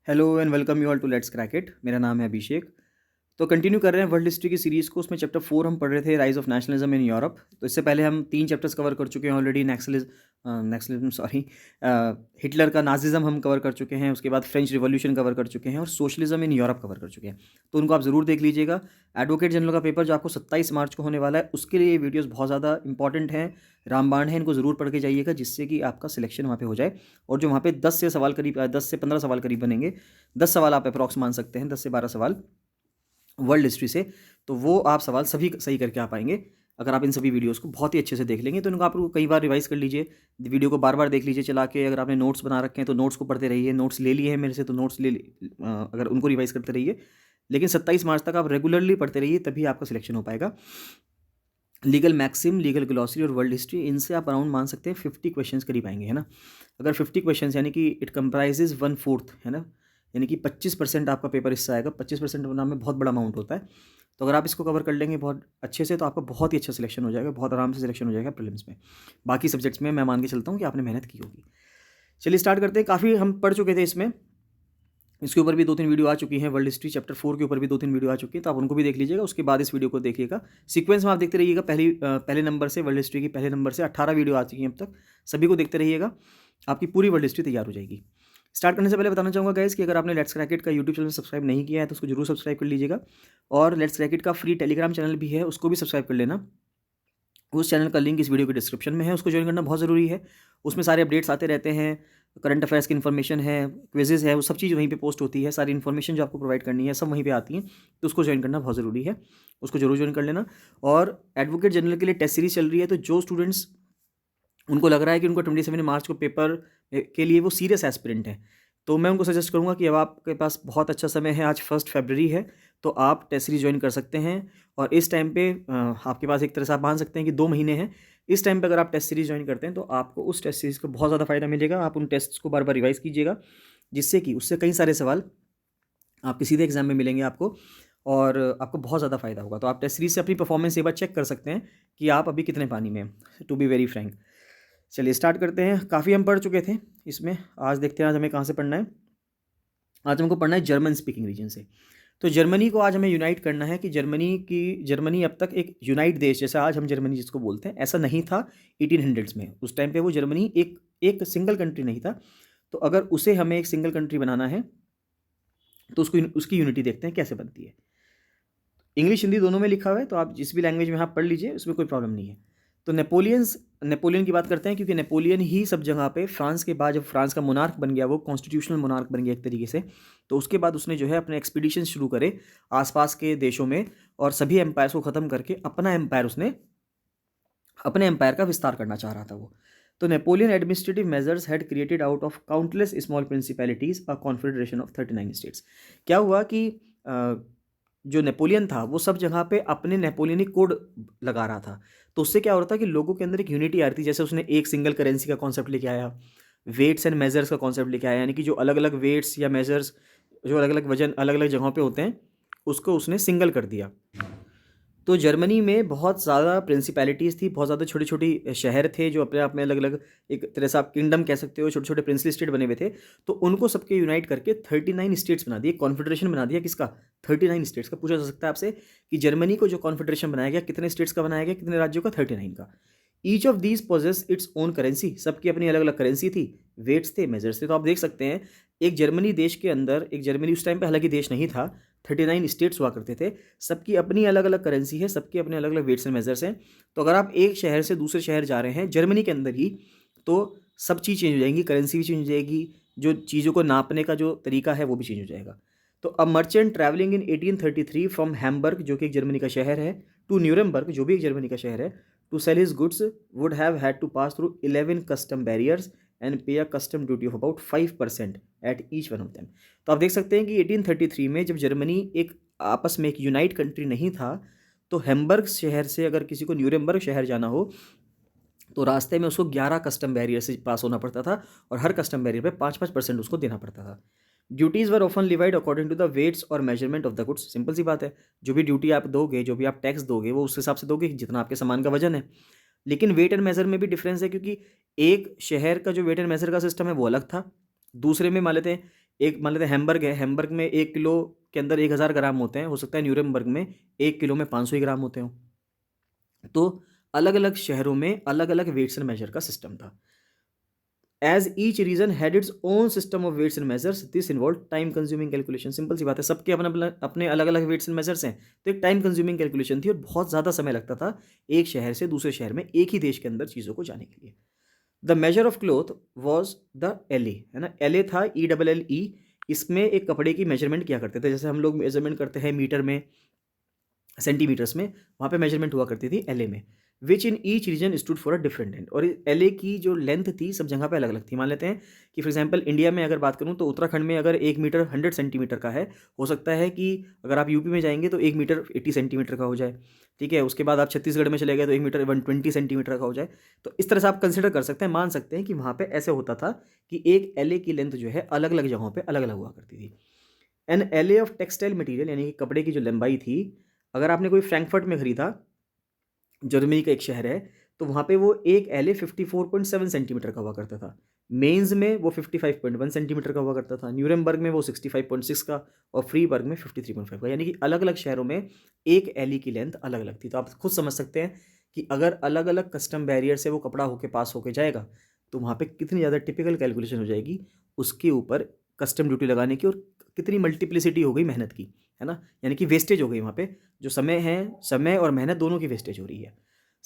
Hello and welcome you all to let's crack it. मेरा नाम है अभिषेक। तो कंटिन्यू कर रहे हैं वर्ल्ड हिस्ट्री की सीरीज़ को। उसमें चैप्टर 4 हम पढ़ रहे थे, rise of nationalism in Europe. तो इससे पहले हम 3 चैप्टर्स कवर कर चुके हैं ऑलरेडी। नेक्सलिज्म सॉरी हिटलर का नाजिज्म हम कवर कर चुके हैं, उसके बाद फ्रेंच रिवॉल्यूशन कवर कर चुके हैं और सोशलिज्म इन यूरोप कवर कर चुके हैं। तो उनको आप ज़रूर देख लीजिएगा। एडवोकेट जनरल का पेपर जो आपको 27 मार्च को होने वाला है, उसके लिए ये वीडियोज़ बहुत ज़्यादा इंपॉर्टेंट हैं, रामबाण है। इनको ज़रूर पढ़ के जाइएगा जिससे कि आपका सिलेक्शन वहाँ पे हो जाए। और जो वहाँ पे 10 से 15 सवाल करीब बनेंगे, 10 सवाल आप अप्रॉक्स मान सकते हैं, 10 से 12 सवाल वर्ल्ड हिस्ट्री से। तो वो आप सवाल सभी सही करके आ पाएंगे अगर आप इन सभी वीडियोस को बहुत ही अच्छे से देख लेंगे। तो इनको आप लोग कई बार रिवाइज कर लीजिए, वीडियो को बार बार देख लीजिए चला के। अगर आपने नोट्स बना रखे हैं तो नोट्स को पढ़ते रहिए, नोट्स ले लिए हैं मेरे से तो नोट्स अगर उनको रिवाइज करते रहिए। लेकिन 27 मार्च तक आप रेगुलरली पढ़ते रहिए, तभी आपका सिलेक्शन हो पाएगा। लीगल मैक्सिम, लीगल ग्लॉसरी और वर्ल्ड हिस्ट्री, इनसे आप अराउंड मान सकते हैं 50 क्वेश्चंस करीब आएंगे, है ना। अगर 50 क्वेश्चंस यानी कि इट कंप्राइजेज 1/4, है ना, यानी कि 25% आपका पेपर इससे आएगा। 25% नाम में बहुत बड़ा अमाउंट होता है। तो अगर आप इसको कवर कर लेंगे बहुत अच्छे से तो आपका बहुत ही अच्छा सिलेक्शन हो जाएगा, बहुत आराम से सिलेक्शन हो जाएगा प्रीलिम्स में। बाकी सब्जेक्ट्स में मैं मान के चलता हूँ कि आपने मेहनत की होगी। चलिए स्टार्ट करते हैं। काफ़ी हम पढ़ चुके थे इसमें, इसके ऊपर भी 2-3 वीडियो आ चुकी हैं। वर्ल्ड हिस्ट्री चैप्टर 4 के ऊपर भी 2-3 वीडियो आ चुकी है, तो आप उनको भी देख लीजिएगा। उसके बाद इस वीडियो को देखिएगा, सीक्वेंस में आप देखते रहिएगा। पहले नंबर से वर्ल्ड हिस्ट्री की पहले नंबर से 18 वीडियो आ चुकी हैं अब तक, सभी को देखते रहिएगा, आपकी पूरी वर्ल्ड हिस्ट्री तैयार हो जाएगी। स्टार्ट करने से पहले बताना चाहूँगा गाइस कि अगर आपने लेट्स क्रैक इट का यूट्यूब चैनल सब्सक्राइब नहीं किया है तो उसको जरूर सब्सक्राइब कर लीजिएगा। और लेट्स क्रैक इट का फ्री टेलीग्राम चैनल भी है, उसको भी सब्सक्राइब कर लेना। उस चैनल का लिंक इस वीडियो के डिस्क्रिप्शन में है, उसको ज्वाइन करना बहुत ज़रूरी है। उसमें सारे अपडेट्स आते रहते हैं, करंट अफेयर्स की इन्फॉर्मेशन है, क्विजेज़ है, वो सब चीज़ वहीं पे पोस्ट होती है। सारी इन्फॉर्मेशन जो आपको प्रोवाइड करनी है सब वहीं पे आती हैं, तो उसको ज्वाइन करना बहुत ज़रूरी है, उसको जरूर ज्वाइन कर लेना। और एडवोकेट जनरल के लिए टेस्ट सीरीज चल रही है, तो जो स्टूडेंट्स उनको लग रहा है कि उनको 27 मार्च को पेपर के लिए वो सीरियस एस्पिरेंट हैं, तो मैं उनको सजेस्ट करूंगा कि अब आपके पास बहुत अच्छा समय है, आज 1 फरवरी है, तो आप टेस्ट सीरीज ज्वाइन कर सकते हैं। और इस टाइम पे आपके पास एक तरह से आप मान सकते हैं कि 2 महीने हैं। इस टाइम पे अगर आप टेस्ट सीरीज ज्वाइन करते हैं तो आपको उस टेस्ट सीरीज को बहुत ज़्यादा फायदा मिलेगा। आप उन टेस्ट को बार बार रिवाइज कीजिएगा, जिससे कि उससे कई सारे सवाल आपके सीधे एग्जाम में मिलेंगे आपको, और आपको बहुत ज़्यादा फायदा होगा। तो आप टेस्ट सीरीज से अपनी परफॉर्मेंस एक बार चेक कर सकते हैं कि आप अभी कितने पानी में हैं, टू बी वेरी फ्रैंक। चलिए स्टार्ट करते हैं। काफ़ी हम पढ़ चुके थे इसमें, आज देखते हैं आज हमें कहाँ से पढ़ना है। आज हमको पढ़ना है जर्मन स्पीकिंग रीजन से। तो जर्मनी को आज हमें यूनाइट करना है कि जर्मनी अब तक एक यूनाइट देश, जैसा आज हम जर्मनी जिसको बोलते हैं, ऐसा नहीं था 1800s में। उस टाइम पे वो जर्मनी एक सिंगल कंट्री नहीं था। तो अगर उसे हमें एक सिंगल कंट्री बनाना है तो उसको उसकी यूनिटी देखते हैं कैसे बनती है। इंग्लिश हिंदी दोनों में लिखा हुआ है, तो आप जिस भी लैंग्वेज में आप पढ़ लीजिए, उसमें कोई प्रॉब्लम नहीं है। तो नेपोलियन की बात करते हैं, क्योंकि नेपोलियन ही सब जगह पे, फ्रांस के बाद जब फ्रांस का मोनार्क बन गया, वो कॉन्स्टिट्यूशनल मोनार्क बन गया एक तरीके से, तो उसके बाद उसने जो है अपने एक्सपीडिशन शुरू करे आसपास के देशों में, और सभी एम्पायर्स को ख़त्म करके अपने एम्पायर का विस्तार करना चाह रहा था वो। तो Napoleon administrative measures had created out of countless small principalities a confederation of 39 states. क्या हुआ कि जो नेपोलियन था वो सब जगह पे अपने नेपोलियनिक कोड लगा रहा था, तो उससे क्या हो रहा था कि लोगों के अंदर एक यूनिटी आ रही थी। जैसे उसने एक सिंगल करेंसी का कॉन्सेप्ट लेके आया, वेट्स एंड मेजर्स का कॉन्सेप्ट लेके आया, यानी कि जो अलग अलग वेट्स या मेजर्स, जो अलग अलग वजन अलग अलग जगहों पे होते हैं, उसको उसने सिंगल कर दिया। तो जर्मनी में बहुत ज़्यादा प्रिंसिपैलिटीज़ थी, बहुत ज़्यादा छोटे छोटे शहर थे जो अपने आप में अलग अलग, एक तरह से आप किंगडम कह सकते हो, छोटे छोटे प्रिंसली स्टेट बने हुए थे। तो उनको सबके यूनाइट करके 39 स्टेट्स बना दिए, कॉन्फेडरेशन बना दिया। किसका? 39 स्टेट्स का। पूछा जा सकता है आपसे कि जर्मनी को जो कॉन्फेडरेशन बनाया गया, कितने स्टेट्स का बनाया गया, कितने राज्यों का? 39 का। Each of these possess its own currency, सबकी अपनी अलग अलग करेंसी थी, वेट्स थे, मेजर्स थे। तो आप देख सकते हैं एक जर्मनी देश के अंदर, एक जर्मनी उस टाइम पे हालांकि देश नहीं था, 39 स्टेट्स हुआ करते थे, सबकी अपनी अलग अलग करेंसी है, सबके अपने अलग अलग वेट्स एंड मेजर्स हैं। तो अगर आप एक शहर से दूसरे शहर जा रहे हैं जर्मनी के अंदर ही, तो सब चीज़ चेंज हो जाएंगी, करेंसी भी चेंज हो जाएगी, जो चीज़ों को नापने का जो तरीका है वो भी चेंज हो जाएगा। तो a merchant travelling in 1833 from Hamburg, जो कि एक जर्मनी का शहर है, टू न्यूरेमबर्ग, जो भी एक जर्मनी का शहर है, to sell his goods would have had to pass through 11 custom barriers and pay a custom duty of about 5% at each one of them. तो आप देख सकते हैं कि 1833 में जब जर्मनी एक आपस में एक यूनाइट कंट्री नहीं था, तो हैम्बर्ग शहर से अगर किसी को न्यूरेमबर्ग शहर जाना हो तो रास्ते में उसको 11 कस्टम बैरियर से पास होना पड़ता था, और हर कस्टम बैरियर पे 5-5% उसको देना पड़ता था। Duties were often levied according to the weights और measurement of the goods. Simple सी बात है, जो भी ड्यूटी आप दोगे, जो भी आप टैक्स दोगे, वो उस हिसाब से दोगे जितना आपके सामान का वजन है। लेकिन वेट एंड मेजर में भी डिफरेंस है, क्योंकि एक शहर का जो वेट एंड मेजर का सिस्टम है वो अलग था, दूसरे में मान लेते हैं एक मान लेते हैं हैम्बर्ग है, हैम्बर्ग में 1 किलो के अंदर 1000 ग्राम होते हैं, हो सकता है न्यूरेमबर्ग में 1 किलो में 500 ही ग्राम होते हों। तो अलग-अलग शहरों में अलग-अलग वेट्स एंड मेजर का सिस्टम था। As each region had its own system of weights and measures, this involve time consuming calculation. Simple सी बात है, सबके अपने अलग अलग वेट्स एंड मेजर्स हैं, तो एक टाइम कंज्यूमिंग कैलकुलेशन थी और बहुत ज़्यादा समय लगता था एक शहर से दूसरे शहर में, एक ही देश के अंदर चीज़ों को जाने के लिए। The measure of cloth was the L, है ना, एल था, ELLE। इसमें एक कपड़े की मेजरमेंट किया करते थे, जैसे हम लोग मेजरमेंट करते हैं मीटर में, सेंटीमीटर्स में, वहाँ पे मेजरमेंट हुआ करती थी एलए में। Which in each region stood for a different end, और एलए की जो लेंथ थी सब जगह पे अलग अलग थी। मान लेते हैं कि फॉर एग्जांपल इंडिया में अगर बात करूँ तो उत्तराखंड में अगर 1 मीटर 100 सेंटीमीटर का है, हो सकता है कि अगर आप यूपी में जाएंगे तो 1 मीटर 80 सेंटीमीटर का हो जाए। ठीक है, उसके बाद आप छत्तीसगढ़ में चले गए तो 1 मीटर 120 सेंटीमीटर का हो जाए। तो इस तरह से आप कंसिडर कर सकते हैं, मान सकते हैं कि वहाँ पे ऐसे होता था कि एक एलए की लेंथ जो है अलग अलग जगहों पर अलग अलग हुआ करती थी। An ell of textile material, यानी कि कपड़े की जो लंबाई थी, अगर आपने कोई फ्रैंकफर्ट में खरीदा, जर्मनी का एक शहर है, तो वहाँ पे वो एक एलए 54.7 सेंटीमीटर का हुआ करता था। मेंस में वो 55.1 सेंटीमीटर का हुआ करता था। न्यूरेमबर्ग में वो 65.6 का, और फ्रीबर्ग में 53.5 का। यानी कि अलग अलग शहरों में एक एलई की लेंथ अलग अलग थी। तो आप खुद समझ सकते हैं कि अगर अलग अलग कस्टम बैरियर से वो कपड़ा होके पास होके जाएगा तो वहाँ पे कितनी ज़्यादा टिपिकल कैलकुलेशन हो जाएगी उसके ऊपर कस्टम ड्यूटी लगाने की, और कितनी मल्टीप्लिसिटी हो गई मेहनत की, है ना, यानी कि वेस्टेज हो गई वहाँ पे, जो समय है, समय और मेहनत दोनों की वेस्टेज हो रही है।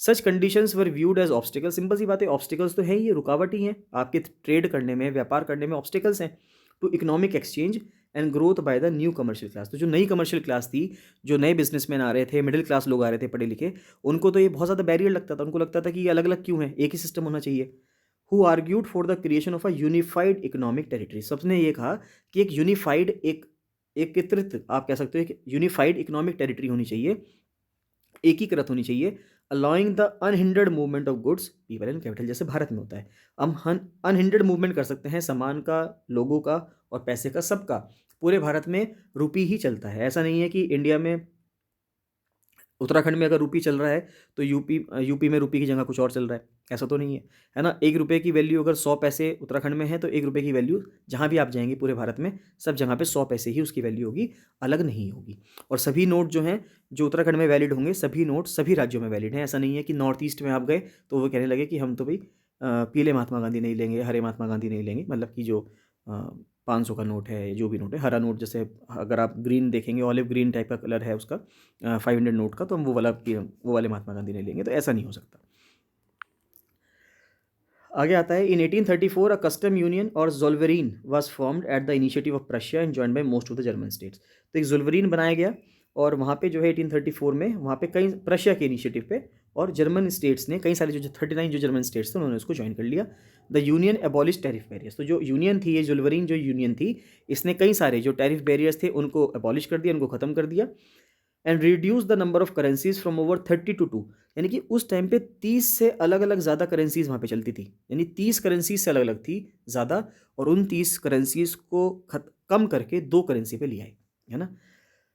Such conditions were viewed as obstacle. Simple सी बात है, ऑब्स्टिकल्स तो है ही, ये रुकावट ही है आपके ट्रेड करने में, व्यापार करने में ऑब्स्टिकल्स हैं to economic exchange and growth by the new commercial class. तो जो नई कमर्शियल क्लास थी, जो नए बिजनेसमैन आ रहे थे, मिडिल क्लास लोग आ रहे थे पढ़े लिखे, उनको तो ये बहुत ज़्यादा बैरियर लगता था। उनको लगता था कि ये अलग अलग क्यों है, एक ही सिस्टम होना चाहिए। Who argued for the creation of a unified economic territory. सबने ये कहा कि एक यूनिफाइड, एक एकत्रित, आप कह सकते हो एक यूनिफाइड इकोनॉमिक टेरिटरी होनी चाहिए, एकीकृत होनी चाहिए, allowing the unhindered movement of goods, people and capital, जैसे भारत में होता है। हम अनहिंडर्ड मूवमेंट कर सकते हैं सामान का, लोगों का और पैसे का, सबका। पूरे भारत में रुपी ही चलता है। ऐसा नहीं है कि इंडिया में, उत्तराखंड में अगर रुपी चल रहा है तो यूपी में रुपी की जगह कुछ और चल रहा है, ऐसा तो नहीं है, है ना। 1 रुपये की वैल्यू अगर 100 पैसे उत्तराखंड में है तो 1 रुपये की वैल्यू जहाँ भी आप जाएंगे पूरे भारत में, सब जगह पे 100 पैसे ही उसकी वैल्यू होगी, अलग नहीं होगी। और सभी नोट जो हैं, जो उत्तराखंड में वैलिड होंगे, सभी नोट सभी राज्यों में वैलिड हैं। ऐसा नहीं है कि नॉर्थ ईस्ट में आप गए तो वो कहने लगे कि हम तो भाई पीले महात्मा गांधी नहीं लेंगे, हरे महात्मा गांधी नहीं लेंगे, मतलब कि जो 500 का नोट है, जो भी नोट है, हरा नोट, जैसे अगर आप ग्रीन देखेंगे, ऑलिव ग्रीन टाइप का कलर है उसका 500 नोट का, तो हम वो वाले महात्मा गांधी नहीं लेंगे, तो ऐसा नहीं हो सकता। आगे आता है, इन 1834 अ कस्टम यूनियन और Zollverein was formed at the initiative of Prussia and joined by most of the German states. तो एक जोल्वेरीन बनाया गया, और वहाँ पे जो है 1834 में, वहाँ पे कई प्रशिया के इनिशिएटिव पे, और जर्मन स्टेट्स ने, कई सारे जो 39 जो जर्मन स्टेट्स थे उन्होंने उसको ज्वाइन कर लिया। The union abolish tariff barriers. तो जो यूनियन थी, ये जोल्वेरीन जो यूनियन थी, इसने कई सारे जो टैरिफ बैरियर्स थे उनको एबॉलिश कर दिया, उनको ख़त्म कर दिया। And reduce the number of currencies from over 30 to 2। यानी कि उस टाइम पे 30 से अलग अलग ज़्यादा करेंसीज वहाँ पे चलती थी, यानी 30 करेंसीज से अलग अलग थी ज़्यादा, और उन 30 करेंसीज को कम करके 2 करेंसी पे लिया है ना।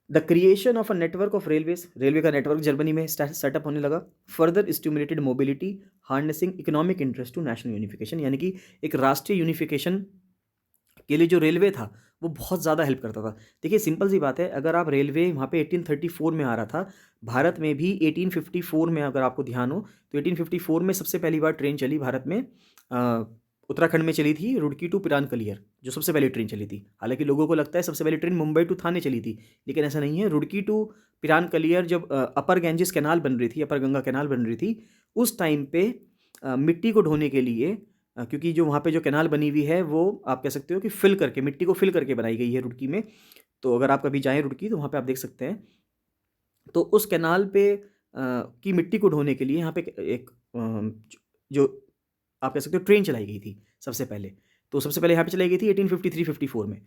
The creation of a network of railways, railway का नेटवर्क जर्मनी में सेटअप होने लगा। Further stimulated mobility, harnessing economic interest to national unification. यानी कि एक राष्ट्रीय यूनिफिकेशन के लिए जो रेलवे था वो बहुत ज़्यादा हेल्प करता था। देखिए सिंपल सी बात है, अगर आप रेलवे वहाँ पे 1834 में आ रहा था, भारत में भी 1854 में, अगर आपको ध्यान हो तो 1854 में सबसे पहली बार ट्रेन चली भारत में, उत्तराखंड में चली थी, रुड़की टू पिरानकलियर, जो सबसे पहली ट्रेन चली थी। हालांकि लोगों को लगता है सबसे पहली ट्रेन मुंबई टू थाने चली थी, लेकिन ऐसा नहीं है। रुड़की टू पिरानकलियर जब अपर गैंजेस कैनाल बन रही थी, अपर गंगा कैनाल बन रही थी, उस टाइम पे मिट्टी को ढोने के लिए, क्योंकि जो वहाँ पे जो कैनाल बनी हुई है वो आप कह सकते हो कि फिल करके, मिट्टी को फिल करके बनाई गई है रुड़की में। तो अगर आप कभी जाएँ रुड़की तो वहाँ पे आप देख सकते हैं। तो उस कैनाल पे की मिट्टी को ढोने के लिए यहाँ पे एक जो आप कह सकते हो ट्रेन चलाई गई थी सबसे पहले। तो सबसे पहले यहाँ पे चलाई गई थी 1853-54 में।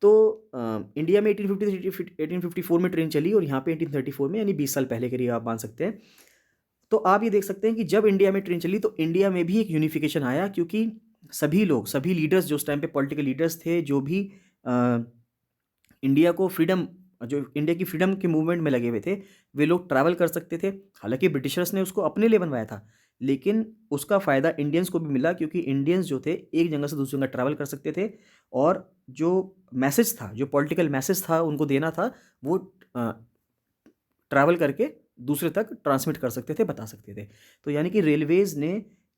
तो इंडिया में 1854 में ट्रेन चली, और यहाँ पे 1834 में, यानी 20 साल पहले करीब आप मान सकते हैं। तो आप ये देख सकते हैं कि जब इंडिया में ट्रेन चली तो इंडिया में भी एक यूनिफिकेशन आया, क्योंकि सभी लोग, सभी लीडर्स जो उस टाइम पे पॉलिटिकल लीडर्स थे, जो भी इंडिया को फ्रीडम, जो इंडिया की फ्रीडम के मूवमेंट में लगे हुए थे, वे लोग ट्रैवल कर सकते थे। हालांकि ब्रिटिशर्स ने उसको अपने लिए बनवाया था, लेकिन उसका फ़ायदा इंडियंस को भी मिला, क्योंकि इंडियंस जो थे एक जगह से दूसरी जगह ट्रैवल कर सकते थे, और जो मैसेज था, जो पॉलिटिकल मैसेज था उनको देना था, वो ट्रैवल करके दूसरे तक ट्रांसमिट कर सकते थे, बता सकते थे। तो यानी कि रेलवेज़ ने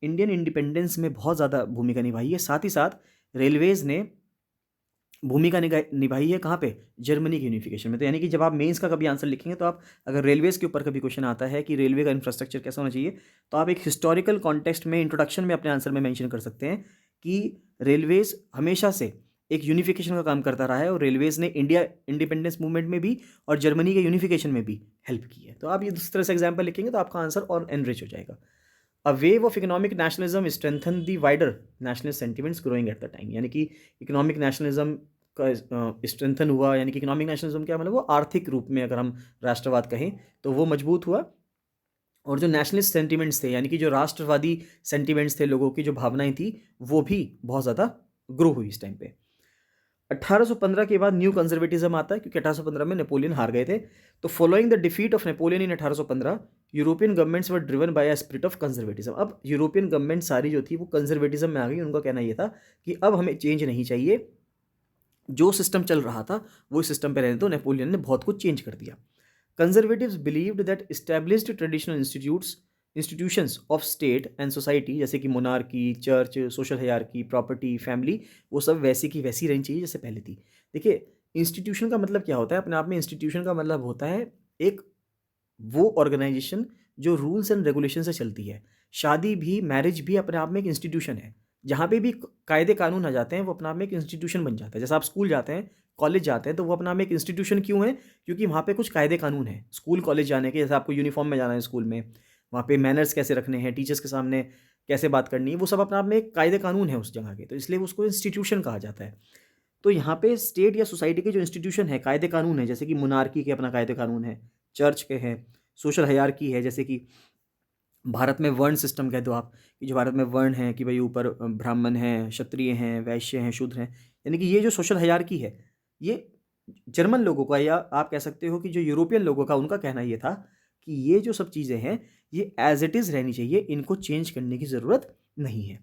इंडियन इंडिपेंडेंस में बहुत ज़्यादा भूमिका निभाई है। साथ ही साथ रेलवेज़ ने भूमिका निभाई है कहाँ पे? जर्मनी के यूनिफिकेशन में। तो यानी कि जब आप मेंस का कभी आंसर लिखेंगे, तो आप अगर रेलवेज़ के ऊपर कभी क्वेश्चन आता है कि रेलवे का इंफ्रास्ट्रक्चर कैसा होना चाहिए, तो आप एक हिस्टोरिकल कॉन्टेक्स्ट में इंट्रोडक्शन में अपने आंसर में मेंशन कर सकते हैं कि रेलवेज़ हमेशा से एक यूनिफिकेशन का काम करता रहा है, और रेलवेज़ ने इंडिया इंडिपेंडेंस मूवमेंट में भी और जर्मनी के यूनिफिकेशन में भी हेल्प की है। तो आप ये इस तरह से एग्जाम्पल लिखेंगे तो आपका आंसर और एनरिच हो जाएगा। A wave of economic nationalism strengthen the wider nationalist sentiments growing at the time. यानी कि इकोनॉमिक नेशनलिज्म का स्ट्रेंथन हुआ, यानी कि इकोनॉमिक नेशनलिज्म क्या मतलब, वो आर्थिक रूप में अगर हम राष्ट्रवाद कहें तो वो मजबूत हुआ, और जो नेशनलिस्ट सेंटिमेंट्स थे, यानी कि जो राष्ट्रवादी सेंटिमेंट्स थे, लोगों की जो भावनाएं थी, वो भी बहुत ज़्यादा ग्रो हुई इस टाइम पे। 1815 के बाद न्यू कंजर्वेटिज्म आता है, क्योंकि 1815 में नेपोलियन हार गए थे। तो following the defeat of Napoleon in 1815, European governments were driven by a spirit of conservatism. अब यूरोपियन गवर्नमेंट सारी जो थी वो कंजर्वेटिज्म में आ गई। उनका कहना ये था कि अब हमें चेंज नहीं चाहिए, जो सिस्टम चल रहा था वो सिस्टम पे रहने दो। नेपोलियन ने बहुत कुछ चेंज कर दिया। Conservatives believed that established traditional institutions of state and society, जैसे कि monarchy, church, social hierarchy, property, family, वो सब वैसी की वैसी रहनी चाहिए जैसे पहले थी। देखिए, इंस्टीट्यूशन का मतलब क्या होता है अपने आप में? इंस्टीट्यूशन का मतलब होता है एक वो ऑर्गेनाइजेशन जो रूल्स एंड रेगुलेशन से चलती है। शादी भी, मैरिज भी अपने आप में एक इंस्टीट्यूशन है। जहाँ पे भी कायदे कानून आ जाते हैं वो अपने आप में एक इंस्टीट्यूशन बन जाता है। जैसे आप स्कूल जाते हैं, कॉलेज जाते हैं, तो वो अपने आप में एक इंस्टीट्यूशन क्यों है? क्योंकि वहाँ पे कुछ कायदे कानून हैं स्कूल कॉलेज जाने के। जैसे आपको यूनिफॉर्म में जाना है स्कूल में, वहाँ पे मैनर्स कैसे रखने हैं, टीचर्स के सामने कैसे बात करनी है, वो सब अपने आप में एक कायदे कानून है उस जगह के, तो इसलिए उसको इंस्टीट्यूशन कहा जाता है। तो यहाँ पे स्टेट या सोसाइटी के जो इंस्टीट्यूशन है, कायदे कानून है, जैसे कि मोनार्की के अपना कायदे कानून है, चर्च के हैं, सोशल हायरार्की है, जैसे कि भारत में वर्ण सिस्टम कह दो आप, कि जो भारत में वर्ण है कि भाई ऊपर ब्राह्मण हैं, क्षत्रिय हैं, वैश्य हैं, शूद्र हैं, यानी कि ये जो सोशल हायरार्की है, ये जर्मन लोगों का, या आप कह सकते हो कि जो यूरोपियन लोगों का, उनका कहना ये था कि ये जो सब चीज़ें हैं ये एज इट इज़ रहनी चाहिए, इनको चेंज करने की ज़रूरत नहीं है।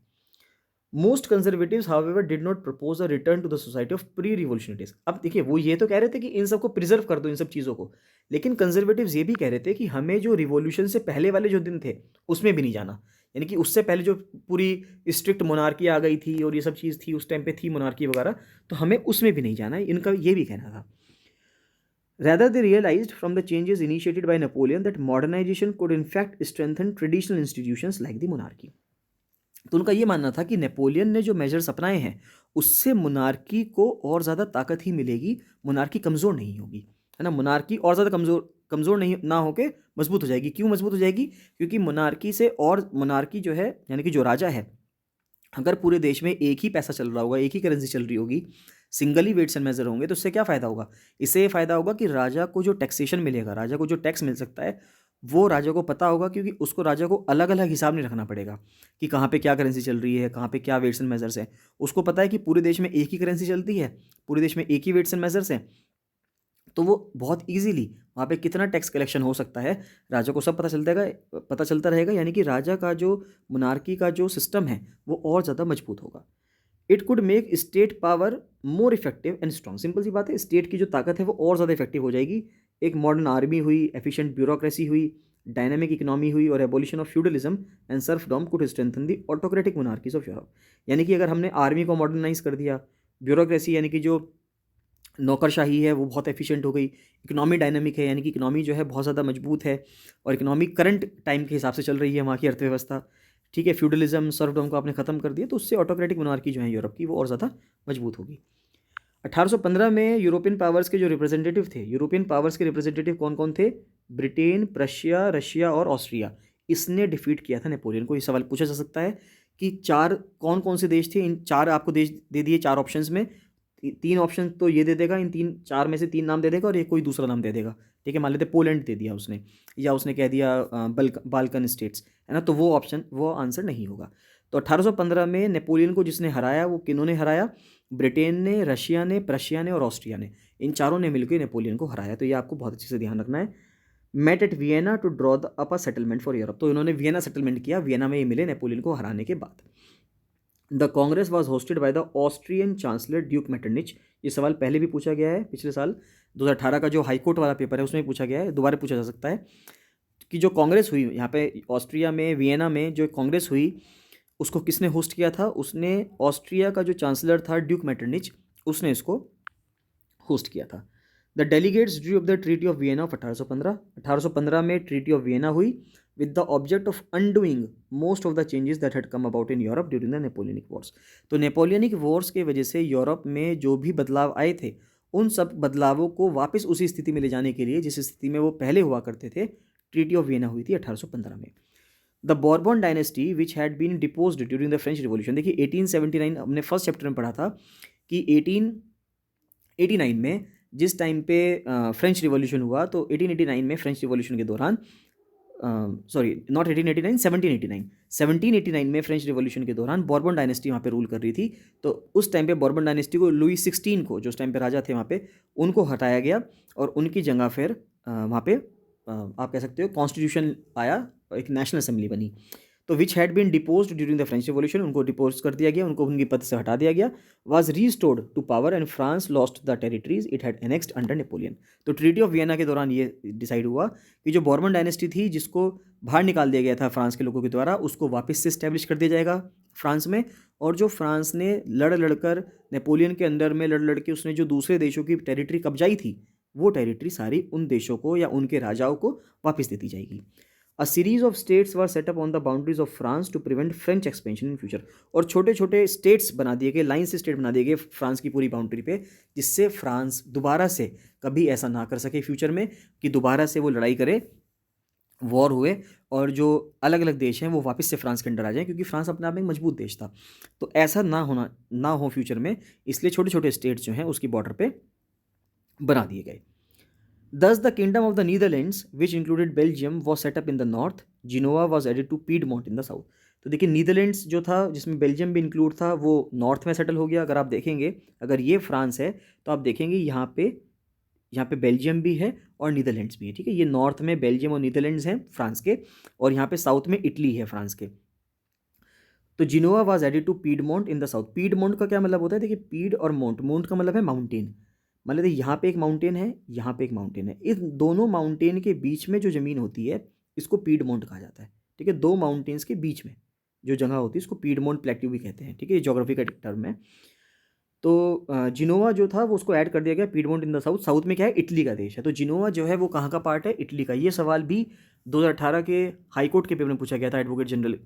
Most conservatives however did not propose a return to the society of pre revolutionaries. अब देखिए, वो ये तो कह रहे थे कि इन सबको प्रिजर्व कर दो, इन सब चीज़ों को, लेकिन कंजर्वेटिव्स ये भी कह रहे थे कि हमें जो रिवॉल्यूशन से पहले वाले जो दिन थे उसमें भी नहीं जाना। यानी कि उससे पहले जो पूरी स्ट्रिक्ट मोनार्की आ गई थी और ये सब चीज़ थी, उस टाइम पे थी मोनार्की वगैरह, तो हमें उसमें भी नहीं जाना है, इनका ये भी कहना था। Rather, they realized from the changes initiated by Napoleon that modernization could in fact strengthen traditional institutions like the monarchy. तो उनका ये मानना था कि नेपोलियन ने जो मेजर्स अपनाए हैं उससे मोनार्की को और ज़्यादा ताकत ही मिलेगी, मोनार्की कमज़ोर नहीं होगी, है ना। मोनार्की और ज़्यादा कमज़ोर कमज़ोर नहीं ना होके मजबूत हो जाएगी। क्यों मजबूत हो जाएगी? क्योंकि मोनार्की से, और मोनार्की जो है यानी कि जो राजा है, अगर पूरे देश में एक ही पैसा चल रहा होगा, एक ही करेंसी चल रही होगी, सिंगल ही वेट्स एंड मेजर होंगे, तो उससे क्या फ़ायदा होगा? इससे ये फ़ायदा होगा कि राजा को जो टैक्सेशन मिलेगा, राजा को जो टैक्स मिल सकता है, वो राजा को पता होगा, क्योंकि उसको, राजा को अलग अलग हिसाब नहीं रखना पड़ेगा कि कहाँ पे क्या करेंसी चल रही है, कहाँ पे क्या वेट्स एंड मेजर्स हैं। उसको पता है कि पूरे देश में एक ही करेंसी चलती है, पूरे देश में एक ही वेट्स एंड मेजर्स हैं, तो वो बहुत ईजीली वहाँ पे कितना टैक्स कलेक्शन हो सकता है, राजा को सब पता चलता रहेगा। यानी कि राजा का जो, मोनार्की का जो सिस्टम है वो और ज़्यादा मजबूत होगा। It could make state power more effective and strong. Simple सी बात है, स्टेट की जो ताकत है वो और ज़्यादा इफेक्टिव हो जाएगी। एक मॉडर्न आर्मी हुई, एफिशिएंट ब्यूरोक्रेसी हुई, डायनामिक इकोनॉमी हुई, और abolition of feudalism and serfdom could strengthen the autocratic monarchies of Europe. यानी कि अगर हमने आर्मी को मॉडर्नाइज कर दिया, ब्यूरोक्रेसी यानी कि जो नौकरशाही है वो बहुत एफिशिएंट हो गई, इकोनॉमी डायनामिक है, यानी कि इकोनॉमी जो है बहुत ज़्यादा मजबूत है, और इकोनॉमी करंट टाइम के हिसाब से चल रही है वहाँ की अर्थव्यवस्था, ठीक है। फ्यूडलिज्म, सर्वडॉम को आपने ख़त्म कर दिया, तो उससे ऑटोक्रेटिक मोनार्की जो है यूरोप की, वो और ज़्यादा मजबूत होगी। 1815 में यूरोपियन पावर्स के जो रिप्रेजेंटेटिव थे, यूरोपियन पावर्स के रिप्रेजेंटेटिव कौन कौन थे? ब्रिटेन, प्रशिया, रशिया और ऑस्ट्रिया। इसने डिफीट किया था नेपोलियन को। ये सवाल पूछा जा सकता है कि चार कौन कौन से देश थे? इन चार आपको देश दे दिए, चार ऑप्शंस में, तीन ऑप्शन तो ये दे देगा, इन तीन चार में से तीन नाम दे देगा और एक कोई दूसरा नाम दे देगा, ठीक है। मान लेते पोलैंड दे दिया उसने, या उसने कह दिया बाल्कन स्टेट्स, है ना, तो वो ऑप्शन, वो आंसर नहीं होगा। तो 1815 में नेपोलियन को जिसने हराया, वो किन्होंने हराया? ब्रिटेन ने, रशिया ने, प्रशिया ने और ऑस्ट्रिया ने। इन चारों ने मिलकर नेपोलियन को हराया। तो ये आपको बहुत अच्छे से ध्यान रखना है। Met at Vienna to draw the up a settlement for Europe. तो इन्होंने वियना सेटलमेंट किया, वियना में ये मिले नेपोलियन को हराने के बाद। The congress was hosted by the Austrian chancellor duke Metternich. ये सवाल पहले भी पूछा गया है, पिछले साल 2018 का जो हाईकोर्ट वाला पेपर है उसमें पूछा गया है, दोबारा पूछा जा सकता है कि जो कांग्रेस हुई यहाँ पे ऑस्ट्रिया में वियना में जो कांग्रेस हुई उसको किसने होस्ट किया था? उसने ऑस्ट्रिया का जो चांसलर था ड्यूक मेटरनिच, उसने इसको होस्ट किया था। The delegates Drew up the treaty of Vienna of 1815 में ट्रीटी ऑफ वियना हुई with the object of undoing most of the changes that had come about in Europe during the Napoleonic Wars. तो Napoleonic Wars के वजह से Europe में जो भी बदलाव आए थे उन सब बदलावों को वापस उसी स्थिति में ले जाने के लिए जिस स्थिति में वो पहले हुआ करते थे, ट्रीटी ऑफ वियना हुई थी 1815 में। The Bourbon dynasty which had been deposed during the French revolution. देखिए 1879 हमने फर्स्ट चैप्टर में पढ़ा था कि 1889 में जिस टाइम पे फ्रेंच रिवॉल्यूशन हुआ, तो 1889 में फ्रेंच रिवॉल्यूशन के दौरान सॉरी नॉट 1889, 1789 में फ्रेंच रिवॉल्यूशन के दौरान बॉर्बन डायनेस्टी वहाँ पे रूल कर रही थी। तो उस टाइम पे बॉर्बन डायनेस्टी को लुई 16 को, जो उस टाइम पे राजा थे वहाँ पे, उनको हटाया गया और उनकी जगह फिर वहाँ पे आप कह सकते हो कॉन्स्टिट्यूशन आया, एक नेशनल असेंबली बनी। तो which had been deposed during the French revolution, उनको डिपोज कर दिया गया, उनको उनकी पद से हटा दिया गया। Was restored to power and France lost the territories it had annexed under Napoleon. तो ट्रीटी ऑफ वियना के दौरान ये डिसाइड हुआ कि जो बॉर्बन डायनेस्टी थी जिसको बाहर निकाल दिया गया था फ्रांस के लोगों के द्वारा, उसको वापस से इस्टेब्लिश कर दिया जाएगा फ्रांस में। और जो फ्रांस ने लड़ लड़कर नेपोलियन के अंडर में लड़ लड़ के उसने जो दूसरे देशों की टेरिटरी कब्जाई थी, वो टेरिटरी सारी उन देशों को या उनके राजाओं को वापस देती जाएगी। A series of states were set up on the boundaries of France to prevent French expansion in future। और छोटे छोटे स्टेट्स बना दिए गए, लाइन से स्टेट बना दिए गए फ्रांस की पूरी बाउंड्री पे, जिससे फ्रांस दोबारा से कभी ऐसा ना कर सके फ्यूचर में कि दोबारा से वो लड़ाई करे, वॉर हुए और जो अलग अलग देश हैं वो वापस से फ्रांस के अंडर आ जाएं, क्योंकि फ्रांस अपने आप में एक मजबूत देश था। तो ऐसा ना हो फ्यूचर में, इसलिए छोटे छोटे स्टेट्स जो हैं उसकी बॉर्डर पे बना दिए गए। Thus, the kingdom of the Netherlands, which included Belgium, was set up in the north. Genoa was added to Piedmont in the south। तो देखिए नीदरलैंड्स जो था जिसमें बेल्जियम भी इंक्लूड था वो नॉर्थ में सेटल हो गया। अगर आप देखेंगे, अगर ये फ्रांस है तो आप देखेंगे यहाँ पे बेल्जियम भी है और नीदरलैंड्स भी है, ठीक है। ये नॉर्थ में बेल्जियम और नीदरलैंड्स हैं फ्रांस के, और यहाँ पे साउथ में इटली है फ्रांस के। तो Genoa was added to Piedmont in the south. Piedmont का क्या मतलब होता है? देखिए पीड और मोंट, मोंट का मतलब है माउंटेन। मतलब यहाँ पे एक माउंटेन है, यहाँ पे एक माउंटेन है, इन दोनों माउंटेन के बीच में जो ज़मीन होती है इसको पीडमोंट कहा जाता है, ठीक है। दो माउंटेन्स के बीच में जो जगह होती है इसको पीडमोंट प्लेट्यू भी कहते हैं, ठीक है। ये ज्योग्राफी का टर्म है। तो जिनोवा जो था वो उसको ऐड कर दिया गया piedmont in the south. South में क्या है? इटली का देश है। तो जिनोवा जो है वो कहाँ का पार्ट है? इटली का। ये सवाल भी 2018 के हाईकोर्ट के पेपर में पूछा गया था, एडवोकेट जनरल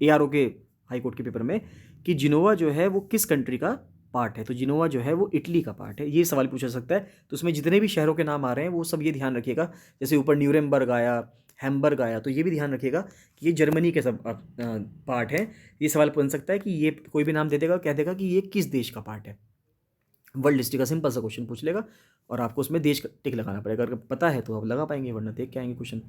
ARO के हाईकोर्ट के पेपर में, कि जिनोवा जो है वो किस कंट्री का पार्ट है। तो जिनोवा जो है वो इटली का पार्ट है, ये सवाल पूछा सकता है। तो उसमें जितने भी शहरों के नाम आ रहे हैं वो सब ये ध्यान रखिएगा, जैसे ऊपर न्यूरेमबर्ग आया, हैम्बर्ग आया, तो ये भी ध्यान रखिएगा कि ये जर्मनी के सब पार्ट है। ये सवाल बन सकता है कि ये कोई भी नाम दे देगा, कह देगा कि ये किस देश का पार्ट है। वर्ल्ड हिस्ट्री का सिंपल सा क्वेश्चन पूछ लेगा और आपको उसमें देश का टिक लगाना पड़ेगा। अगर पता है तो आप लगा पाएंगे, वरना देख के आएंगे क्वेश्चन।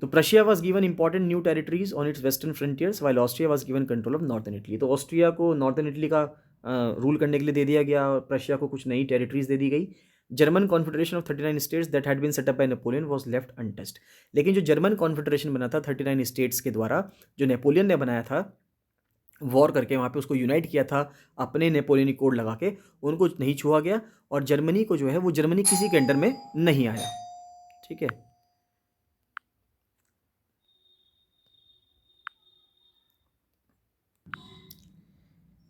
तो Prussia was given important new territories on it's western frontiers while Austria was given control of northern Italy. तो ऑस्ट्रिया को नॉर्थन इटली का रूल करने के लिए दे दिया गया और प्रशिया को कुछ नई टेरिटरीज दे दी गई। German confederation of 39 states that had been set up by Napoleon was left untouched. लेकिन जो जर्मन कॉन्फेडरेशन बना था 39 स्टेट्स के द्वारा, जो नेपोलियन ने बनाया था वॉर करके, वहाँ पे उसको यूनाइट किया था अपने नेपोलियनिक कोड लगा के, उनको नहीं छुआ गया। और जर्मनी को जो है वो जर्मनी किसी के अंडर में नहीं आया, ठीक है।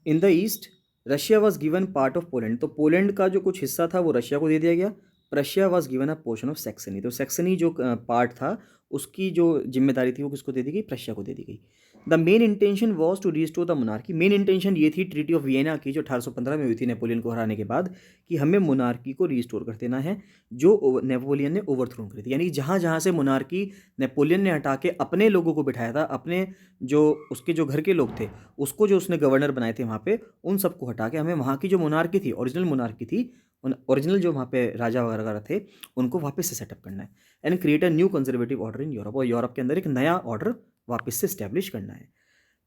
In the east Russia was given part of Poland. तो पोलैंड का जो कुछ हिस्सा था वो रशिया को दे दिया गया। Prussia was given a portion of Saxony. तो सैक्सनी जो पार्ट था उसकी जो जिम्मेदारी थी वो किसको दे दी गई? प्रशिया को दे दी गई। The main intention was to restore the monarchy. Main intention ये थी ट्रीटी ऑफ वियना की जो 1815 में हुई थी नेपोलियन को हराने के बाद, कि हमें मोनार्की को रिस्टोर कर देना है जो नेपोलियन ने ओवरथ्रोन करी थी। यानी जहाँ जहाँ से मोनार्की नेपोलियन ने हटा के अपने लोगों को बिठाया था, अपने जो उसके जो घर के लोग थे उसको जो उसने गवर्नर बनाए थे वहाँ पे, उन सबको हटा के हमें वहाँ की जो मोनार्की थी, ओरिजिनल मोनार्की थी, ओरिजिनल जो वहाँ पे राजा वगैरह थे उनको वापस से सेटअप करना है। And create a new conservative order in Europe. और यूरोप के अंदर एक नया ऑर्डर वापस से स्टैब्लिश करना है।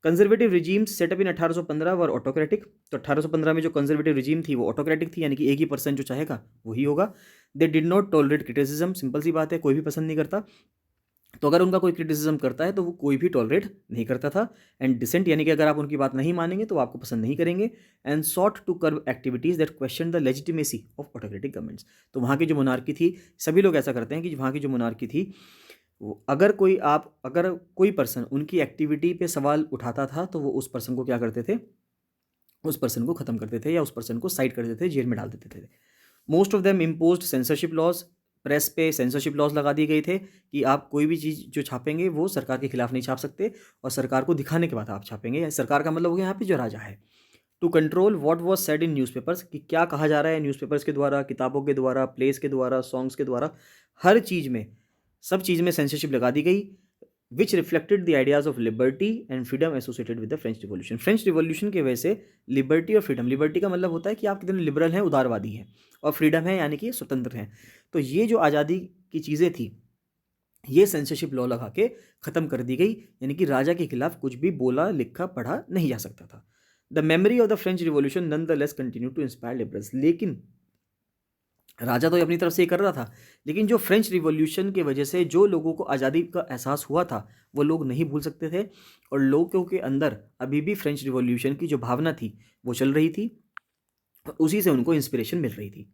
कंजर्वेटिव रिजीम्स सेटअप इन 1815 वर ऑटोक्रेटिक। तो 1815 में जो कंजर्वेटिव रिजीम थी वो ऑटोक्रेटिक थी, यानी कि एक ही पर्सन जो चाहेगा वही होगा। They did not tolerate criticism, simple सी बात है, कोई भी पसंद नहीं करता, तो अगर उनका कोई क्रिटिसिज्म करता है तो वो कोई भी टॉलरेट नहीं करता था। एंड डिसेंट यानी कि अगर आप उनकी बात नहीं मानेंगे तो वो आपको पसंद नहीं करेंगे। And sought to curb activities that question the legitimacy of autocratic governments. तो वहाँ की जो मोनार्की थी, सभी लोग ऐसा करते हैं कि वहाँ की जो मोनार्की थी, अगर कोई पर्सन उनकी एक्टिविटी पे सवाल उठाता था तो वो उस पर्सन को क्या करते थे, उस पर्सन को ख़त्म कर देते थे या उस पर्सन को साइड कर देते थे, जेल में डाल देते थे। Most of them imposed censorship laws, press पे सेंसरशिप लॉज लगा दिए गए थे कि आप कोई भी चीज़ जो छापेंगे वो सरकार के खिलाफ नहीं छाप सकते और सरकार को दिखाने के बाद आप छापेंगे। सरकार का मतलब हो गया यहाँ पे जो राजा है। To control what was said in newspapers, कि क्या कहा जा रहा है न्यूज़पेपर्स के द्वारा, किताबों के द्वारा, प्लेस के द्वारा, सॉन्ग्स के द्वारा, हर चीज़ में, सब चीज़ में सेंसरशिप लगा दी गई। Which reflected the ideas of liberty and freedom associated with the French revolution. French revolution की वजह से लिबर्टी और फ्रीडम, लिबर्टी का मतलब होता है कि आप कितने लिबरल हैं, उदारवादी हैं, और फ्रीडम है यानी कि स्वतंत्र हैं। तो ये जो आज़ादी की चीज़ें थी, ये सेंसरशिप लॉ लगा के ख़त्म कर दी गई, यानी कि राजा के खिलाफ कुछ भी बोला लिखा पढ़ा नहीं जा सकता था। The memory of the French revolution none the less continue to inspire liberals. लेकिन राजा तो अपनी तरफ से ये कर रहा था, लेकिन जो फ्रेंच रिवॉल्यूशन की वजह से जो लोगों को आज़ादी का एहसास हुआ था वो लोग नहीं भूल सकते थे, और लोगों के अंदर अभी भी फ्रेंच रिवॉल्यूशन की जो भावना थी वो चल रही थी, और उसी से उनको इंस्पिरेशन मिल रही थी।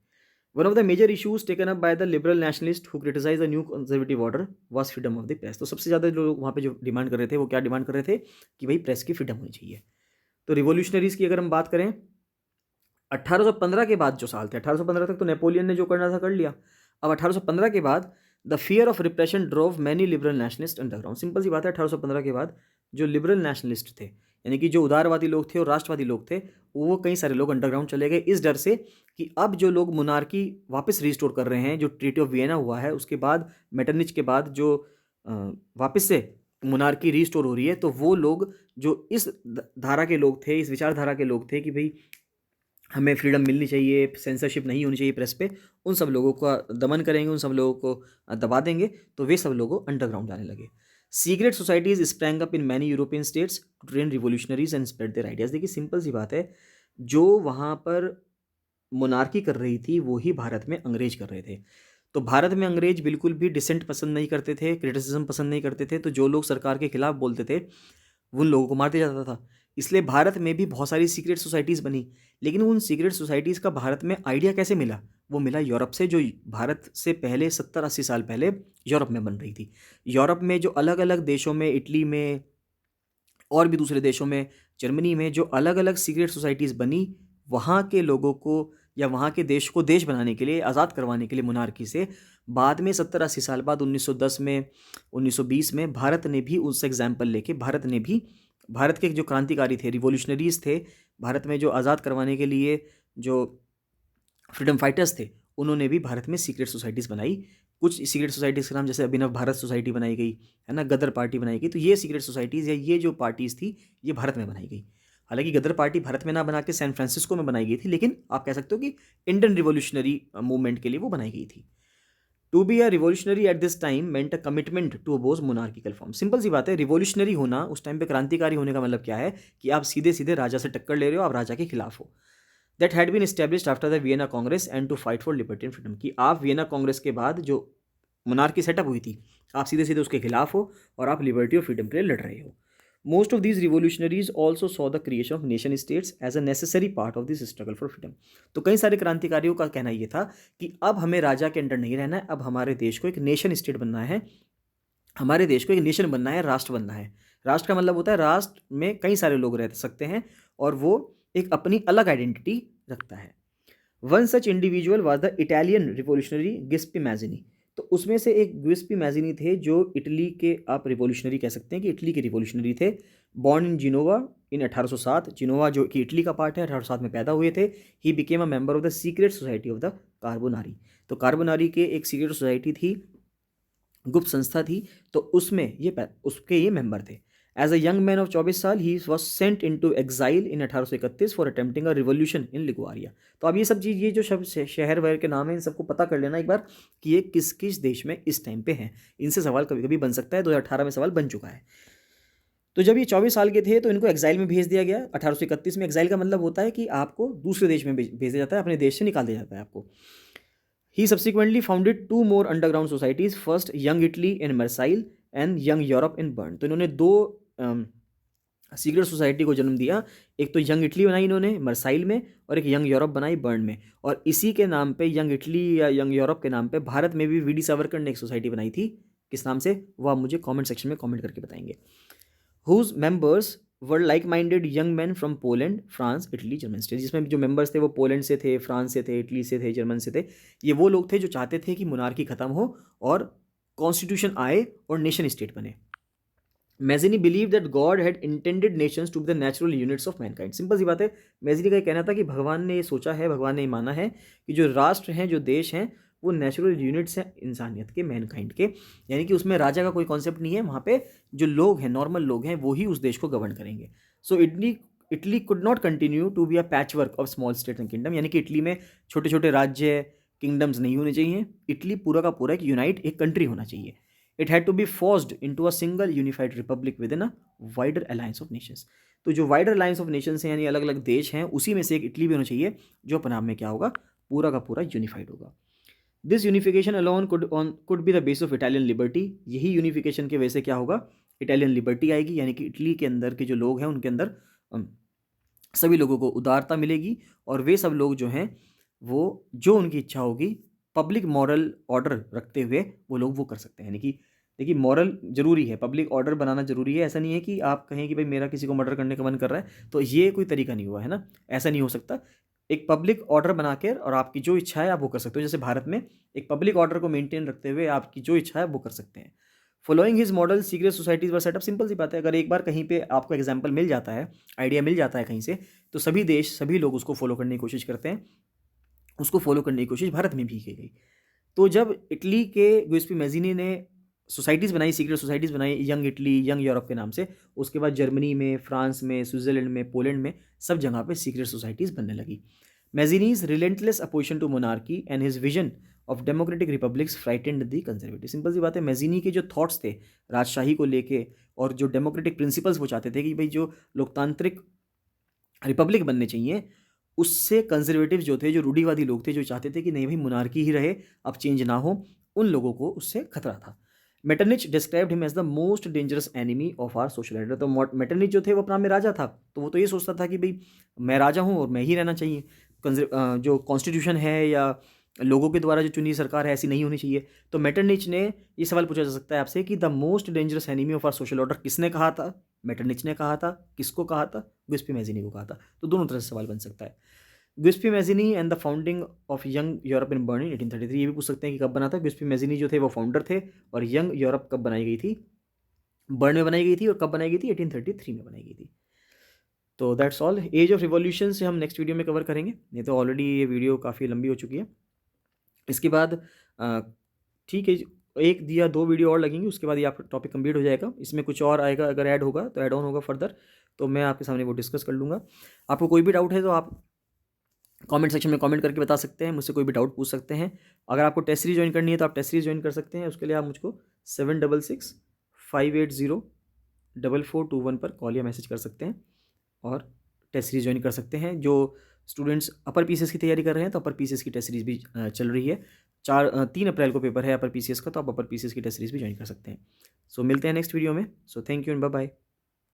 One of the major issues taken up by the liberal nationalist who criticise the new conservative order was freedom of the press. तो सबसे ज़्यादा जो लोग वहाँ पे जो डिमांड कर रहे थे वो क्या डिमांड कर रहे थे कि भाई प्रेस की फ्रीडम होनी चाहिए। तो रिवॉल्यूशनरीज़ की अगर हम बात करें, 1815 के बाद जो साल थे, 1815 तक तो नेपोलियन ने जो करना था कर लिया। अब 1815 के बाद the fear of repression drove many liberal nationalist underground. Simple सी बात है, 1815 के बाद जो लिबरल नेशनलिस्ट थे, यानी कि जो उदारवादी लोग थे और राष्ट्रवादी लोग थे, वो कई सारे लोग अंडरग्राउंड चले गए, इस डर से कि अब जो लोग मोनार्की वापस रिस्टोर कर रहे हैं, जो ट्रीटी ऑफ वियना हुआ है उसके बाद, मेटरनिच के बाद जो वापस से मोनार्की रिस्टोर हो रही है, तो वो लोग जो इस धारा के लोग थे, इस विचारधारा के लोग थे कि भाई हमें फ्रीडम मिलनी चाहिए, सेंसरशिप नहीं होनी चाहिए प्रेस पे, उन सब लोगों का दमन करेंगे, उन सब लोगों को दबा देंगे, तो वे सब लोग अंडरग्राउंड जाने लगे। Secret societies sprang up in many European states to train revolutionaries and spread their ideas. देखिए सिंपल सी बात है, जो वहाँ पर मोनार्की कर रही थी वो ही भारत में अंग्रेज कर रहे थे। तो भारत में अंग्रेज बिल्कुल भी डिसेंट पसंद नहीं करते थे, क्रिटिसिज्म पसंद नहीं करते थे, तो जो लोग सरकार के खिलाफ बोलते थे उन लोगों को मार दिया जाता था। इसलिए भारत में भी बहुत सारी सीक्रेट सोसाइटीज़ बनी, लेकिन उन सीक्रेट सोसाइटीज़ का भारत में आइडिया कैसे मिला? वो मिला यूरोप से, जो भारत से पहले 70-80 साल पहले यूरोप में बन रही थी। यूरोप में जो अलग अलग देशों में, इटली में और भी दूसरे देशों में, जर्मनी में जो अलग अलग सीक्रेट सोसाइटीज़ बनी, वहाँ के लोगों को या वहाँ के देश को देश बनाने के लिए, आज़ाद करवाने के लिए मोनार्की से, बाद में 70-80 साल बाद 1910 में, 1920 में भारत ने भी उससे एग्जाम्पल लेके, भारत के जो क्रांतिकारी थे, रिवॉल्यूशनरीज थे, भारत में जो आज़ाद करवाने के लिए जो फ्रीडम फाइटर्स थे, उन्होंने भी भारत में सीक्रेट सोसाइटीज़ बनाई। कुछ सीक्रेट सोसाइटीज़ के नाम जैसे अभिनव भारत सोसाइटी बनाई गई है ना, गदर पार्टी बनाई गई। तो ये सीक्रेट सोसाइटीज़ या ये जो पार्टीज़ थी, ये भारत में बनाई गई। हालांकि गदर पार्टी भारत में ना बना के सैन फ्रांसिस्को में बनाई गई थी, लेकिन आप कह सकते हो कि इंडियन रिवॉल्यूशनरी मूवमेंट के लिए वो बनाई गई थी। To be a revolutionary at this time meant a commitment to oppose monarchical form. Simple सी बात है, रिवॉल्यूशनरी होना उस टाइम पे, क्रांतिकारी होने का मतलब क्या है कि आप सीधे सीधे राजा से टक्कर ले रहे हो, आप राजा के खिलाफ हो। That had been established after the Vienna congress and to fight for liberty and freedom. कि आप वियना कांग्रेस के बाद जो मोनार्की सेटअप हुई थी, आप सीधे सीधे उसके खिलाफ हो और आप लिबर्टी और फ्रीडम के लिए लड़ रहे हो। Most of these revolutionaries also saw the creation of nation states as a necessary part of this struggle for freedom. तो कई सारे क्रांतिकारियों का कहना ये था कि अब हमें राजा के अंडर नहीं रहना है, अब हमारे देश को एक नेशन स्टेट बनना है, हमारे देश को एक नेशन बनना है, राष्ट्र बनना है। राष्ट्र का मतलब होता है राष्ट्र में कई सारे लोग रह सकते हैं और वो एक अपनी अलग आइडेंटिटी रखता है। One such individual was the Italian revolutionary Giuseppe Mazzini. तो उसमें से एक गिस्पी मैजिनी थे, जो इटली के, आप रिवोल्यूशनरी कह सकते हैं कि इटली के रिवोल्यूशनरी थे। बॉर्न इन जिनोवा इन 1807, जिनोवा जो कि इटली का पार्ट है, 1807 में पैदा हुए थे। He became a member of the secret society of the Carbonari. तो कार्बोनारी के एक सीक्रेट सोसाइटी थी, गुप्त संस्था थी, तो उसमें ये मेंबर थे। As a young man of 24 साल ही was sent into exile in 1831 for attempting a revolution in Liguria. तो अब ये सब चीज़, ये जो शब्द शहर वहर के नाम है, इन सबको पता कर लेना एक बार कि ये किस किस देश में इस टाइम पे हैं। इनसे सवाल कभी कभी बन सकता है, 2018 में सवाल बन चुका है। तो जब ये 24 साल के थे तो इनको एग्जाइल में भेज दिया गया 1831 में। एग्जाइल का मतलब होता है कि आपको दूसरे देश में भेज दिया जाता है, अपने देश से निकाल दिया जाता है आपको। He subsequently founded 2 more underground societies, first young Italy in Marseilles and young Europe in Berne. तो इन्होंने 2 सीक्रेट सोसाइटी को जन्म दिया। एक तो यंग इटली बनाई इन्होंने मर्साइल में, और एक यंग यूरोप बनाई बर्न में। और इसी के नाम पे, यंग इटली या यंग यूरोप के नाम पे, भारत में भी वीडी सावरकर ने एक सोसाइटी बनाई थी। किस नाम से, वो आप मुझे कमेंट सेक्शन में कमेंट करके बताएंगे। Whose members were like minded young man from Poland, France, Italy, German state. जिसमें जो मेंबर्स थे वो पोलैंड से थे, फ्रांस से थे, इटली से थे, जर्मन से थे। ये वो लोग थे जो चाहते थे कि मोनार्की खत्म हो और कॉन्स्टिट्यूशन आए और नेशन स्टेट बने। Mazzini believe that God had intended nations to be the natural units of mankind. Simple सी बात है, मैजिनी का ये कहना था कि भगवान ने ये सोचा है, भगवान ने ये माना है कि जो राष्ट्र हैं, जो देश हैं, वो नेचुरल यूनिट्स हैं इंसानियत के, मैनकाइंड के। यानी कि उसमें राजा का कोई कॉन्सेप्ट नहीं है, वहाँ पे जो लोग हैं, नॉर्मल लोग हैं, वो ही उस देश को गवर्न करेंगे। So Italy could not continue to be a patchwork of small state and kingdom. यानी कि इटली में छोटे छोटे राज्य, किंगडम्स नहीं होने चाहिए। इटली पूरा का पूरा एक यूनाइट, एक कंट्री होना चाहिए। It had to be forced into a single unified republic with in a wider alliance of nations. तो जो वाइडर अलायंस ऑफ नेशंस हैं, यानी अलग अलग देश हैं, उसी में से एक इटली भी होना चाहिए, जो अपने आप में क्या होगा, पूरा का पूरा यूनिफाइड होगा। This unification alone could be the base of Italian liberty. यही यूनिफिकेशन की वजह से क्या होगा, इटालियन लिबर्टी आएगी। यानी कि इटली के अंदर के जो लोग हैं, उनके अंदर सभी लोगों को उदारता मिलेगी, और वे सब लोग जो हैं, वो जो उनकी इच्छा होगी, पब्लिक मॉरल ऑर्डर रखते हुए वो लोग वो कर सकते हैं। यानी कि देखिए, मॉरल जरूरी है, पब्लिक ऑर्डर बनाना जरूरी है। ऐसा नहीं है कि आप कहें कि भाई मेरा किसी को मर्डर करने का मन कर रहा है, तो ये कोई तरीका नहीं हुआ है ना, ऐसा नहीं हो सकता। एक पब्लिक ऑर्डर बनाकर और आपकी जो इच्छा है आप वो कर सकते हो। जैसे भारत में एक पब्लिक ऑर्डर को मेंटेन रखते हुए आपकी जो इच्छा है वो कर सकते हैं। Following his model secret societies were set up. Simple सी बात है, अगर एक बार कहीं पे आपको एग्जाम्पल मिल जाता है, आइडिया मिल जाता है कहीं से, तो सभी देश, सभी लोग उसको फॉलो करने की कोशिश करते हैं। उसको फॉलो करने की कोशिश भारत में भी की गई। तो जब इटली के गुइस्पी मैजिनी ने सोसाइटीज़ बनाई, सीक्रेट सोसाइटीज़ बनाई, यंग इटली, यंग यूरोप के नाम से, उसके बाद जर्मनी में, फ्रांस में, स्विट्जरलैंड में, पोलैंड में, सब जगह पे सीक्रेट सोसाइटीज़ बनने लगी। Mazzini's relentless opposition to monarchy and his vision of democratic republics frightened the conservative. Simple सी बात है, मैजिनी के जो थॉट्स थे राजशाही को लेके, और जो डेमोक्रेटिक प्रिंसिपल्स वो चाहते थे कि भाई जो लोकतांत्रिक रिपब्लिक बनने चाहिए, उससे कंजर्वेटिव जो थे, जो रूढ़िवादी लोग थे, जो चाहते थे कि नहीं भाई मोनार्की ही रहे, अब चेंज ना हो, उन लोगों को उससे खतरा था। Metternich described him as the most dangerous enemy of our social order. तो मेटरनिच जो थे वो अपना में राजा था, तो वो तो ये सोचता था कि भाई मैं राजा हूँ और मैं ही रहना चाहिए, जो कॉन्स्टिट्यूशन है या लोगों के द्वारा जो चुनी सरकार है ऐसी नहीं होनी चाहिए। तो मेटरनिच ने, ये सवाल पूछा जा सकता है आपसे कि the most dangerous enemy of our social order किसने कहा था, मेटरनिच ने कहा था, किसको कहा था, गुइस्पी मैजिनी को कहा था। तो दोनों तरह से सवाल बन सकता है। Giuseppe Mazzini and the founding of young Europe in Berne in 1833। ये भी पूछ सकते हैं कि कब बना था। गुइस्पी मैजिनी जो थे वो फाउंडर थे, और यंग यूरोप कब बनाई गई थी, बर्न में बनाई गई थी, और कब बनाई गई थी, 1833 में बनाई गई थी। तो that's all. Age of revolution से हम नेक्स्ट वीडियो में कवर करेंगे, नहीं तो ऑलरेडी ये वीडियो काफ़ी लंबी हो चुकी है। इसके बाद ठीक है, एक या दो वीडियो और लगेंगी, उसके बाद ये आपका टॉपिक कंप्लीट हो जाएगा। इसमें कुछ और आएगा, अगर ऐड होगा तो ऐड ऑन होगा फर्दर, तो मैं आपके सामने वो डिस्कस कर लूँगा। आपको कोई भी डाउट है तो आप कमेंट सेक्शन में कमेंट करके बता सकते हैं, मुझसे कोई भी डाउट पूछ सकते हैं। अगर आपको टेस्ट सीरीज ज्वाइन करनी है तो आप टेस्ट सीरीज ज्वाइन कर सकते हैं। उसके लिए आप मुझको 7665804421 पर कॉल या मैसेज कर सकते हैं और टेस्ट सीरीज ज्वाइन कर सकते हैं। जो स्टूडेंट्स अपर पीसीएस की तैयारी कर रहे हैं तो अपर पीसीएस की टेस्ट सीरीज भी चल रही है। 3 अप्रैल को पेपर है अपर पीसीएस का, तो आप अपर पीसीएस की टेस्ट सीरीज भी ज्वाइन कर सकते हैं। सो मिलते हैं नेक्स्ट वीडियो में। So thank you and bye bye.